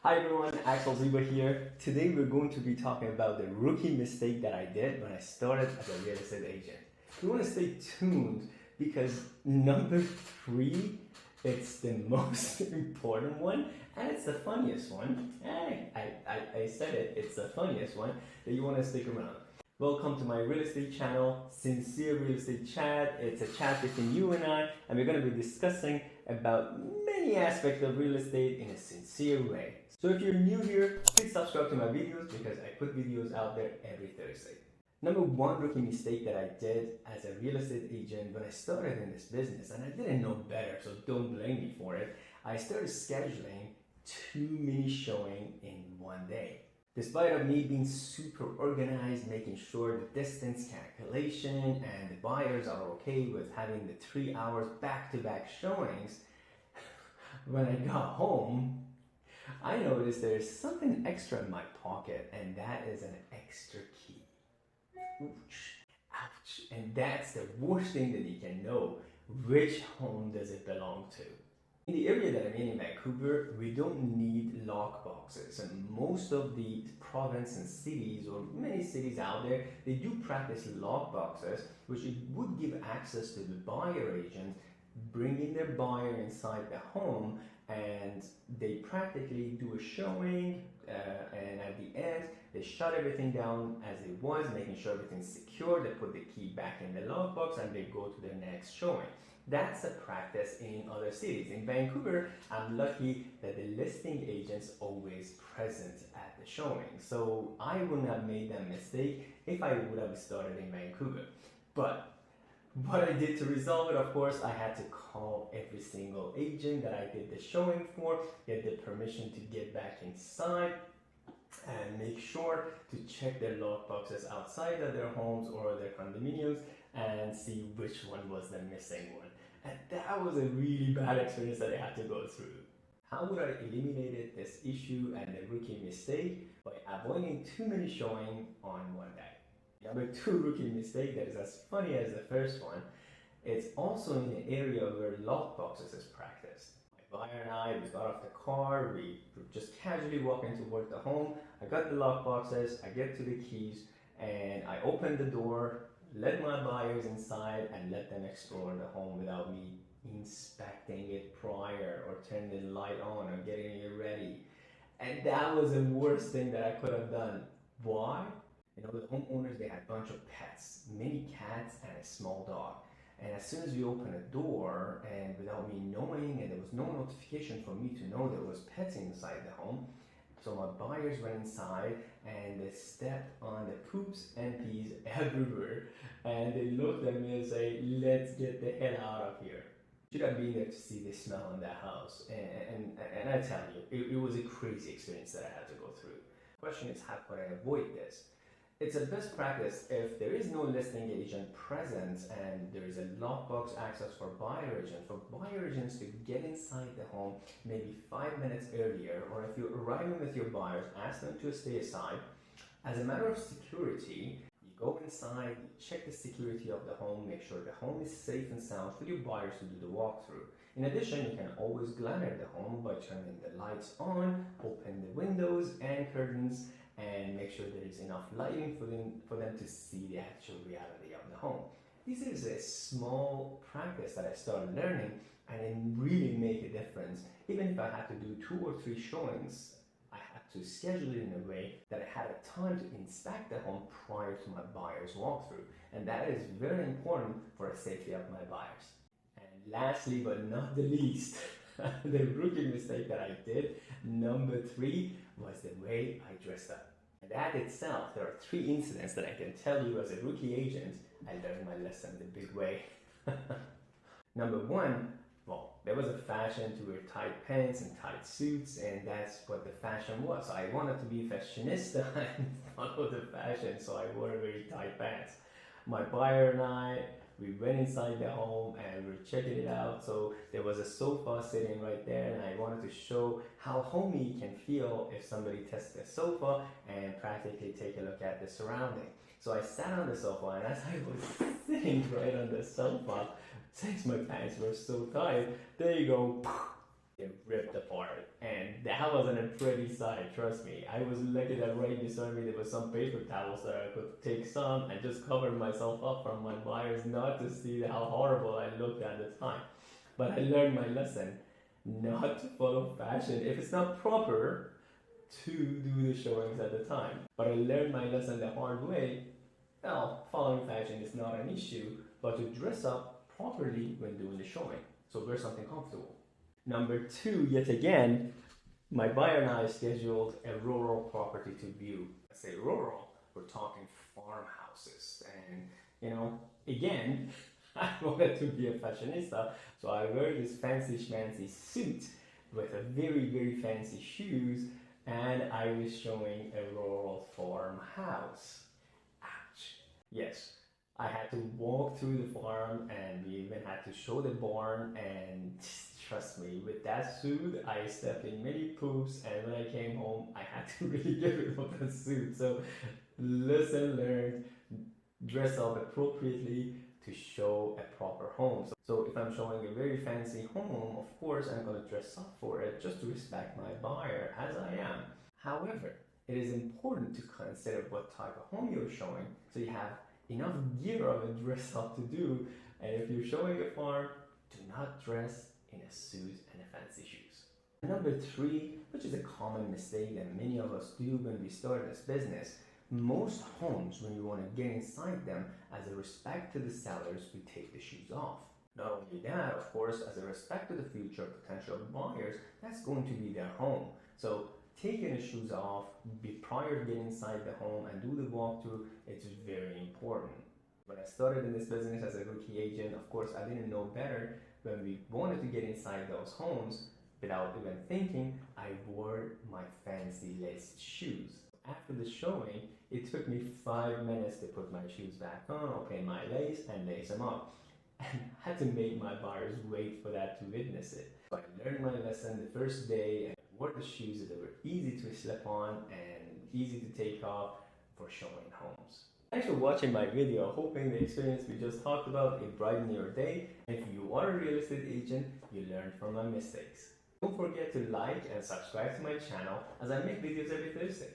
Hi everyone, Axel Ziba here. Today we're going to be talking about the rookie mistake that I did when I started as a real estate agent. You want to stay tuned because number 3, it's the most important one and it's the funniest one. I said it, it's the funniest one that you want to stick around. Welcome to my real estate channel, Sincere Real Estate Chat. It's a chat between you and we're going to be discussing about many aspects of real estate in a sincere way. So if you're new here, please subscribe to my videos because I put videos out there every Thursday. Number 1 rookie mistake that I did as a real estate agent when I started in this business, and I didn't know better, so don't blame me for it, I started scheduling too many showings in one day. Despite of me being super organized, making sure the distance calculation and the buyers are okay with having the 3 hours back-to-back showings, when I got home, I noticed there's something extra in my pocket, and that is an extra key. Ouch, ouch. And that's the worst thing that you can know. Which home does it belong to? In the area that I'm in Vancouver, we don't need lock boxes, and most of the province and cities, or many cities out there, they do practice lock boxes, which it would give access to the buyer agent, bringing their buyer inside the home, and they practically do a showing, and at the end they shut everything down as it was, making sure everything's secure. They put the key back in the lockbox and they go to their next showing. That's a practice in other cities. In Vancouver, I'm lucky that the listing agent's always present at the showing, so I wouldn't have made that mistake if I would have started in Vancouver. But what I did to resolve it, of course, I had to call every single agent that I did the showing for, get the permission to get back inside, and make sure to check their lockboxes outside of their homes or their condominiums and see which one was the missing one. And that was a really bad experience that I had to go through. How would I eliminate this issue and the rookie mistake? By avoiding too many showings on one day. Number 2 rookie mistake that is as funny as the first one, it's also in an area where lockboxes is practiced. My buyer and I, we got off the car, we just casually walking toward the home. I got the lockboxes, I get to the keys, and I open the door, let my buyers inside, and let them explore the home without me inspecting it prior or turning the light on or getting it ready. And that was the worst thing that I could have done. Why? You know, the homeowners, they had a bunch of pets, many cats and a small dog. And as soon as we opened a door, and without me knowing, and there was no notification for me to know there was pets inside the home, so my buyers went inside and they stepped on the poops and pees everywhere. And they looked at me and say, "Let's get the hell out of here." Should have been there to see the smell in the house. And I tell you, it was a crazy experience that I had to go through. The question is, how could I avoid this? It's a best practice if there is no listing agent present and there is a lockbox access for buyer agents to get inside the home maybe 5 minutes earlier, or if you're arriving with your buyers, ask them to stay aside. As a matter of security, you go inside, you check the security of the home, make sure the home is safe and sound for your buyers to do the walkthrough. In addition, you can always glare at the home by turning the lights on, open the windows and curtains, and make sure there is enough lighting for them to see the actual reality of the home. This is a small practice that I started learning, and it really made a difference. Even if I had to do 2 or 3 showings, I had to schedule it in a way that I had a time to inspect the home prior to my buyer's walkthrough. And that is very important for the safety of my buyers. And lastly, but not the least, the rookie mistake that I did, number 3, was the way I dressed up. And that itself, there are 3 incidents that I can tell you as a rookie agent, I learned my lesson the big way. Number 1, well, there was a fashion to wear tight pants and tight suits, and that's what the fashion was. I wanted to be fashionista and follow the fashion, so I wore very tight pants. My buyer and I, we went inside the home and we were checking it out. So there was a sofa sitting right there, and I wanted to show how homey you can feel if somebody tests the sofa and practically take a look at the surrounding. So I sat on the sofa, and as I was sitting right on the sofa, since my pants were so tight, there you go, it ripped apart. And that that wasn't a pretty sight, trust me. I was lucky that right beside me there was some paper towels that I could take some and just cover myself up from my buyers not to see how horrible I looked at the time. But I learned my lesson not to follow fashion if it's not proper to do the showings at the time. But I learned my lesson the hard way. Well, following fashion is not an issue, but to dress up properly when doing the showing. So wear something comfortable. Number 2, yet again, my buyer and I scheduled a rural property to view. I say rural, we're talking farmhouses. And, again, I wanted to be a fashionista, so I wear this fancy schmancy suit with a very, very fancy shoes, and I was showing a rural farmhouse. Ouch. Yes, I had to walk through the farm, and we even had to show the barn, and trust me, with that suit, I stepped in many poops, and when I came home, I had to really get rid of the suit. So, lesson learned, dress up appropriately to show a proper home. So if I'm showing a very fancy home, of course I'm going to dress up for it just to respect my buyer as I am. However, it is important to consider what type of home you're showing so you have enough gear of a dress up to do. And if you're showing a farm, do not dress in a suit and a fancy shoes. Number 3, which is a common mistake that many of us do when we start this business, most homes, when you want to get inside them, as a respect to the sellers, we take the shoes off. Not only that, of course, as a respect to the future potential buyers, that's going to be their home. So taking the shoes off prior to getting inside the home and do the walkthrough, it's very important. When I started in this business as a rookie agent, of course, I didn't know better. When we wanted to get inside those homes, without even thinking, I wore my fancy laced shoes. After the showing, it took me 5 minutes to put my shoes back on, open my lace, and lace them up. And I had to make my buyers wait for that to witness it. So I learned my lesson the first day and wore the shoes that were easy to slip on and easy to take off for showing homes. Thanks for watching my video, hoping the experience we just talked about will brighten your day. And if you are a real estate agent, you learned from my mistakes. Don't forget to like and subscribe to my channel as I make videos every Thursday.